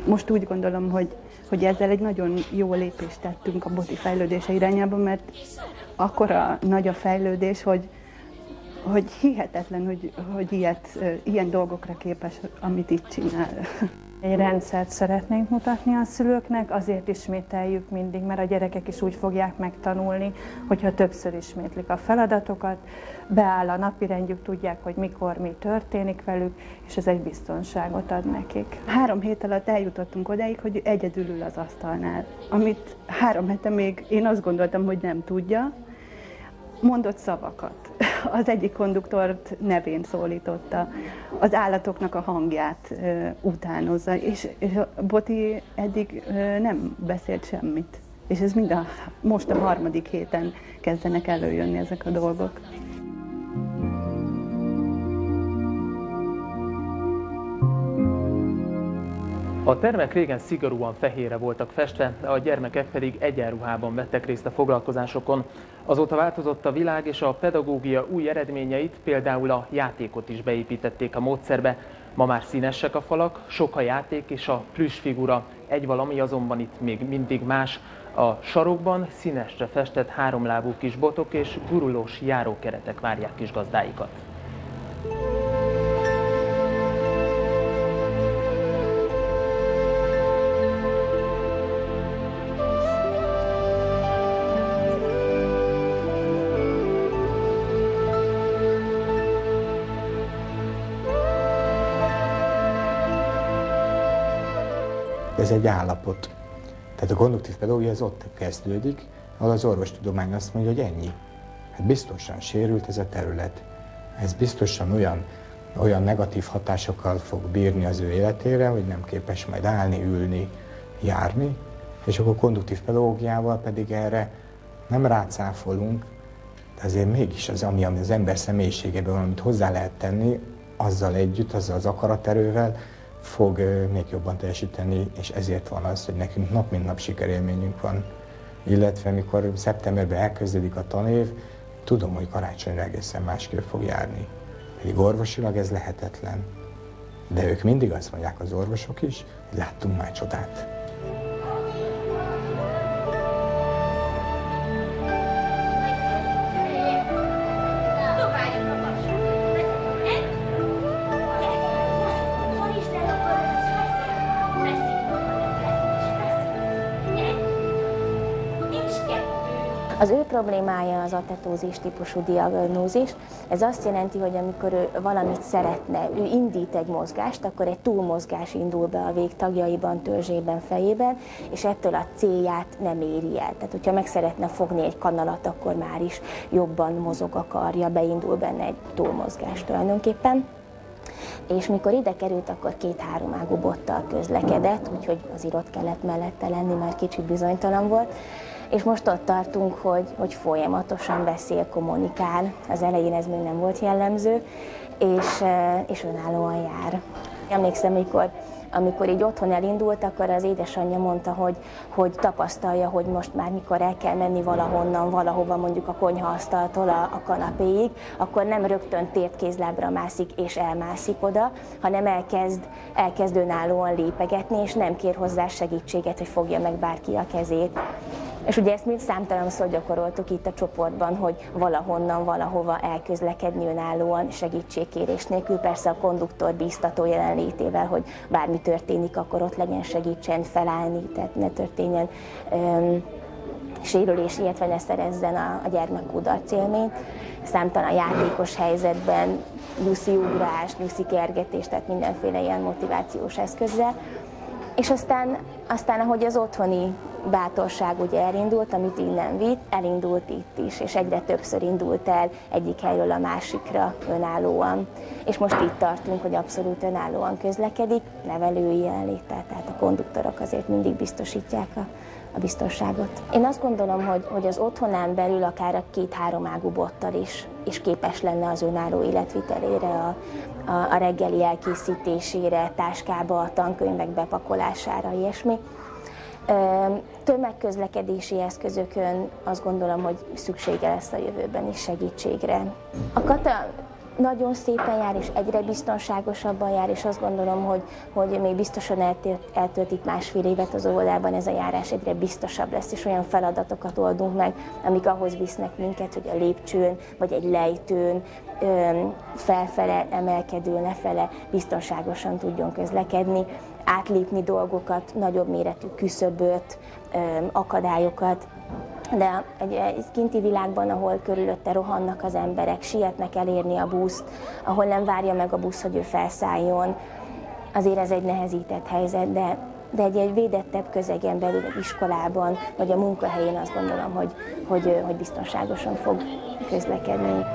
Most úgy gondolom, hogy ezzel egy nagyon jó lépést tettünk a boti fejlődése irányába, mert akkora nagy a fejlődés, hogy hihetetlen, hogy ilyen dolgokra képes, amit itt csinál. Egy rendszert szeretnénk mutatni a szülőknek, azért ismételjük mindig, mert a gyerekek is úgy fogják megtanulni, hogyha többször ismétlik a feladatokat, beáll a napirendjük, tudják, hogy mikor mi történik velük, és ez egy biztonságot ad nekik. 3 hét alatt eljutottunk odáig, hogy egyedül ül az asztalnál, amit 3 hete még én azt gondoltam, hogy nem tudja. Mondott szavakat. Az egyik konduktort nevén szólította, az állatoknak a hangját utánozza, és a Boti eddig nem beszélt semmit. És ez most a 3. héten kezdenek előjönni ezek a dolgok. A termek régen szigorúan fehérre voltak festve, a gyermekek pedig egyenruhában vettek részt a foglalkozásokon. Azóta változott a világ, és a pedagógia új eredményeit, például a játékot is beépítették a módszerbe. Ma már színesek a falak, sok a játék és a plüssfigura. Egy valami azonban itt még mindig más. A sarokban színesre festett 3 lábú kis botok és gurulós járókeretek várják kis gazdáikat. Ez egy állapot. Tehát a konduktív pedagógia az ott kezdődik, ahol az orvostudomány azt mondja, hogy ennyi. Hát biztosan sérült ez a terület. Ez biztosan olyan negatív hatásokkal fog bírni az ő életére, hogy nem képes majd állni, ülni, járni, és akkor konduktív pedagógiával pedig erre nem rácáfolunk, de azért mégis ami az ember személyiségében valamit hozzá lehet tenni, azzal együtt, azzal az akaraterővel, fog még jobban teljesíteni, és ezért van az, hogy nekünk nap mint nap sikerélményünk van. Illetve mikor szeptemberben elkezdődik a tanév, tudom, hogy karácsonyra egészen másképp fog járni. Pedig orvosilag ez lehetetlen. De ők mindig azt mondják, az orvosok is, hogy láttunk már csodát. Az ő problémája az atetózis típusú diagnózis. Ez azt jelenti, hogy amikor ő valamit szeretne, ő indít egy mozgást, akkor egy túlmozgás indul be a végtagjaiban, törzsében, fejében, és ettől a célját nem éri el. Tehát, hogyha meg szeretne fogni egy kanalat, akkor már is jobban mozog a karja, beindul benne egy túlmozgás tulajdonképpen. És mikor ide került, akkor 2-3 ágú bottal közlekedett, úgyhogy azért ott kellett mellette lenni, mert kicsit bizonytalan volt. És most ott tartunk, hogy folyamatosan beszél, kommunikál. Az elején ez még nem volt jellemző, és önállóan jár. Emlékszem, amikor így otthon elindult, akkor az édesanyja mondta, hogy tapasztalja, hogy most már mikor el kell menni valahonnan, valahova, mondjuk a konyhaasztaltól a kanapéig, akkor nem rögtön tért kézlábra mászik és elmászik oda, hanem elkezd önállóan lépegetni, és nem kér hozzá segítséget, hogy fogja meg bárki a kezét. És ugye ezt mi számtalanszor gyakoroltuk itt a csoportban, hogy valahonnan, valahova elközlekedni önállóan, segítségkérés nélkül, persze a konduktor bíztató jelenlétével, hogy bármi történik, akkor ott legyen, segítsen felállni, tehát ne történjen sérülés, illetve ne szerezzen a gyermek kudarcélményt. Számtalan játékos helyzetben nyuszi ugrás, nyuszi kergetés, tehát mindenféle ilyen motivációs eszközzel. És aztán ahogy az otthoni bátorság ugye elindult, amit innen vitt, elindult itt is, és egyre többször indult el egyik helyről a másikra önállóan. És most itt tartunk, hogy abszolút önállóan közlekedik, nevelői jelenléttel, tehát a konduktorok azért mindig biztosítják a biztonságot. Én azt gondolom, hogy az otthonán belül akár a 2-3 ágú bottal is képes lenne az önálló életvitelére, a reggeli elkészítésére, táskába, a tankönyvek bepakolására, ilyesmi. Tömegközlekedési eszközökön azt gondolom, hogy szüksége lesz a jövőben is segítségre. A kata nagyon szépen jár, és egyre biztonságosabban jár, és azt gondolom, hogy még biztosan eltöltik másfél évet az óvodában, ez a járás egyre biztosabb lesz, és olyan feladatokat oldunk meg, amik ahhoz visznek minket, hogy a lépcsőn, vagy egy lejtőn felfele, emelkedőn, lefele biztonságosan tudjon közlekedni, átlépni dolgokat, nagyobb méretű küszöböt, akadályokat. De egy kinti világban, ahol körülötte rohannak az emberek, sietnek elérni a buszt, ahol nem várja meg a busz, hogy ő felszálljon, azért ez egy nehezített helyzet, de egy védettebb közegen belül, egy iskolában, vagy a munkahelyén azt gondolom, hogy biztonságosan fog közlekedni.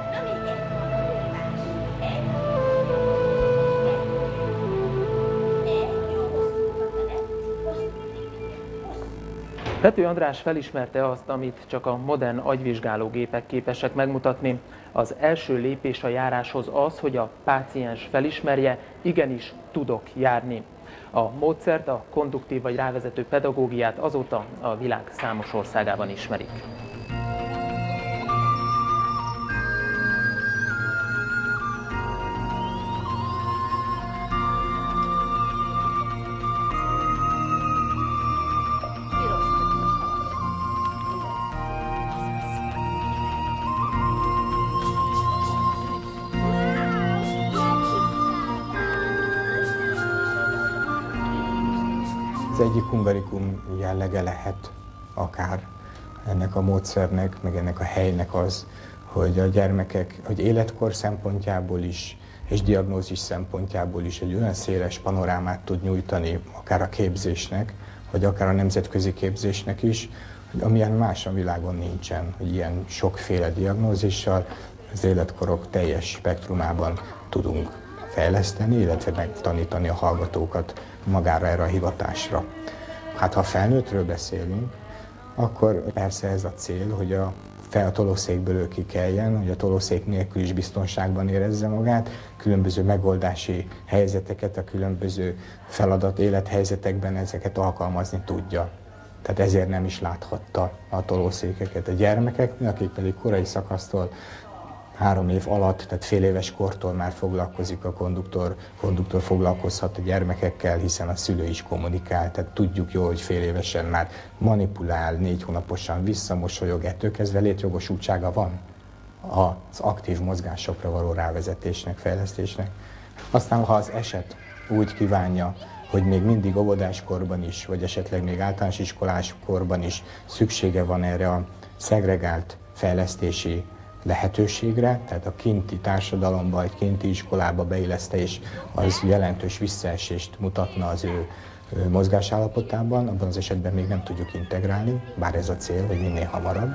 Pető András felismerte azt, amit csak a modern agyvizsgálógépek képesek megmutatni. Az első lépés a járáshoz az, hogy a páciens felismerje, igenis tudok járni. A módszert, a konduktív vagy rávezető pedagógiát azóta a világ számos országában ismerik. Az egyik hungarikum jellege lehet akár ennek a módszernek, meg ennek a helynek az, hogy a gyermekek, hogy életkor szempontjából is, és diagnózis szempontjából is egy olyan széles panorámát tud nyújtani, akár a képzésnek, vagy akár a nemzetközi képzésnek is, hogy amilyen más a világon nincsen, hogy ilyen sokféle diagnózissal az életkorok teljes spektrumában tudunk fejleszteni, illetve megtanítani a hallgatókat magára erre a hivatásra. Hát ha felnőttről beszélünk, akkor persze ez a cél, hogy a tolószékből ő kikeljen, hogy a tolószék nélkül is biztonságban érezze magát, különböző megoldási helyzeteket, a különböző feladat élethelyzetekben ezeket alkalmazni tudja. Tehát ezért nem is láthatta a tolószékeket a gyermekeknél, akik pedig korai szakasztól 3 év alatt, tehát fél éves kortól már foglalkozik a konduktor foglalkozhat a gyermekekkel, hiszen a szülő is kommunikál, tehát tudjuk jó, hogy fél évesen már manipulál, 4 hónaposan visszamosolyog, ettől kezdve létjogosultsága van az aktív mozgásokra való rávezetésnek, fejlesztésnek. Aztán, ha az eset úgy kívánja, hogy még mindig óvodáskorban is, vagy esetleg még általános iskolás korban is szüksége van erre a szegregált fejlesztési lehetőségre, tehát a kinti társadalomba, egy kinti iskolába beillesztés az jelentős visszaesést mutatna az ő mozgásállapotában, abban az esetben még nem tudjuk integrálni, bár ez a cél, hogy minél hamarabb.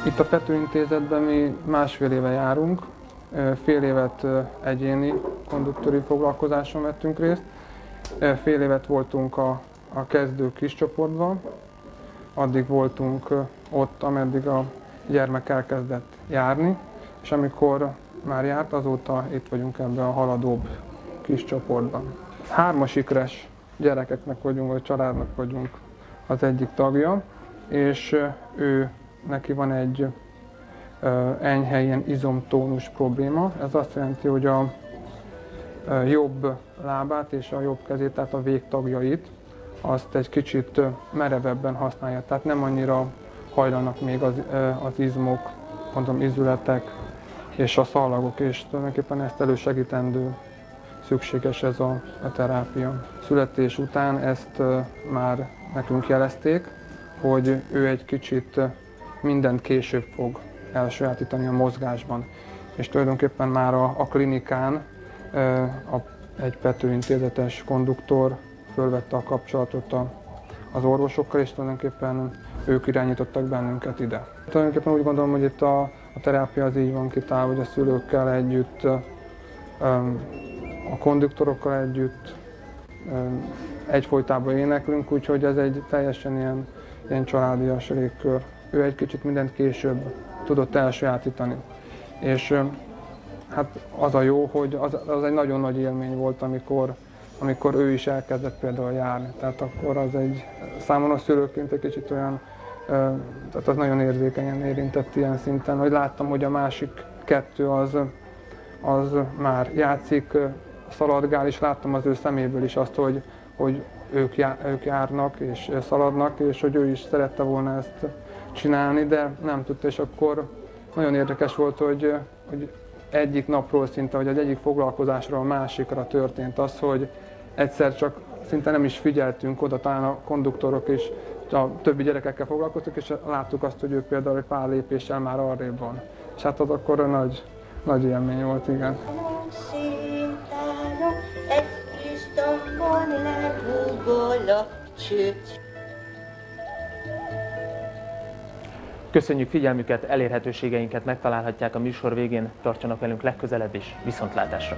Itt a Pető Intézetben mi másfél éve járunk, fél évet egyéni konduktori foglalkozáson vettünk részt, fél évet voltunk a kezdő kis csoportban, addig voltunk ott, ameddig a gyermek elkezdett járni, és amikor már járt, azóta itt vagyunk ebben a haladóbb kis csoportban. 3 ikres gyerekeknek vagyunk, vagy családnak vagyunk az egyik tagja, és neki van egy enyhe ilyen izomtónus probléma. Ez azt jelenti, hogy a jobb lábát és a jobb kezét, tehát a végtagjait, azt egy kicsit merevebben használja. Tehát nem annyira hajlanak még az izmok, mondom, izületek és a szalagok, és tulajdonképpen ezt elősegítendő szükséges ez a terápia. Születés után ezt már nekünk jelezték, hogy ő egy kicsit mindent később fog elsajátítani a mozgásban. És tulajdonképpen már a klinikán egy Pető Intézetes konduktor fölvette a kapcsolatot a az orvosokkal, és tulajdonképpen ők irányítottak bennünket ide. Tulajdonképpen úgy gondolom, hogy itt a terápia az így van kitálva, hogy a szülőkkel együtt, a konduktorokkal együtt egyfolytában éneklünk, úgyhogy ez egy teljesen ilyen családias légkör. Ő egy kicsit mindent később tudott elsajátítani. És hát az a jó, hogy az egy nagyon nagy élmény volt, amikor ő is elkezdett például járni. Tehát akkor az számomra szülőként egy kicsit olyan, tehát az nagyon érzékenyen érintett ilyen szinten, hogy láttam, hogy a másik kettő az már játszik, szaladgál, és láttam az ő szeméből is azt, hogy ők járnak és szaladnak, és hogy ő is szerette volna ezt csinálni, de nem tudta, és akkor nagyon érdekes volt, hogy egyik napról szinte, vagy egy egyik foglalkozásról a másikra történt az, hogy egyszer csak szinte nem is figyeltünk oda, talán a konduktorok is a többi gyerekekkel foglalkoztak, és láttuk azt, hogy ő például egy pár lépéssel már arrébb van. És hát az akkor nagy élmény volt, igen. Köszönjük figyelmüket, elérhetőségeinket megtalálhatják a műsor végén, tartsanak velünk legközelebb is, viszontlátásra!